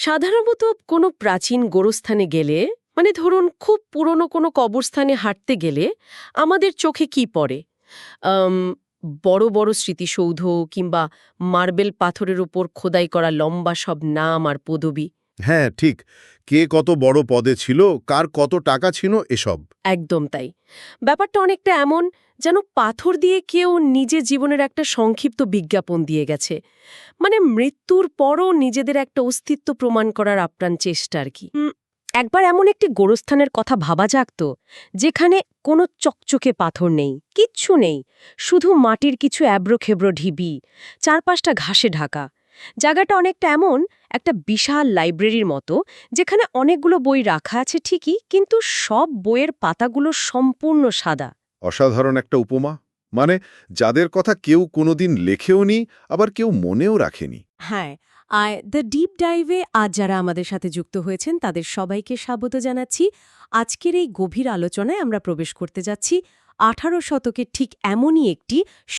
সাধারণত কোনো প্রাচীন গোরস্থানে গেলে, মানে ধরুন খুব পুরনো কোনো কবরস্থানে হাঁটতে গেলে আমাদের চোখে কি পড়ে? আম, বড় বড় স্মৃতিসৌধ কিংবা মার্বেল পাথরের উপর খোদাই করা লম্বা সব নাম আর পদবি। হ্যাঁ, ঠিক। কে কত বড় পদে ছিল, কার কত টাকা ছিল, এসব। একদম তাই। ব্যাপারটা অনেকটা এমন যেন পাথর দিয়ে কেউ নিজের জীবনের একটা সংক্ষিপ্ত বিজ্ঞাপন দিয়ে গেছে। মানে মৃত্যুর পরও নিজেদের একটা অস্তিত্ব প্রমাণ করার আপ্রাণ চেষ্টা আর কি। একবার এমন একটি গোরস্থানের কথা ভাবা যাক তো, যেখানে কোনো চকচকে পাথর নেই, কিচ্ছু নেই, শুধু মাটির কিছু অ্যাব্রোখেব্রো ঢিবি, চারপাশটা ঘাসে ঢাকা। জায়গাটা অনেকটা এমন একটা বিশাল লাইব্রেরির মতো, যেখানে অনেকগুলো বই রাখা আছে ঠিকই, কিন্তু সব বইয়ের পাতাগুলো সম্পূর্ণ সাদা। অসাধারণ একটা উপমা। মানে, যাদের কথা কেউ কোনোদিন লেখেওনি, আবার কেউ মনেও রাখেনি। হ্যাঁ, আর দ্য ডিপ ডাইভে আজ যারা আমাদের সাথে যুক্ত হয়েছেন তাদের সবাইকে স্বাগত জানাচ্ছি। আজকের এই গভীর আলোচনায় আমরা প্রবেশ করতে যাচ্ছি 18 শতকের ঠিক এমনই একটি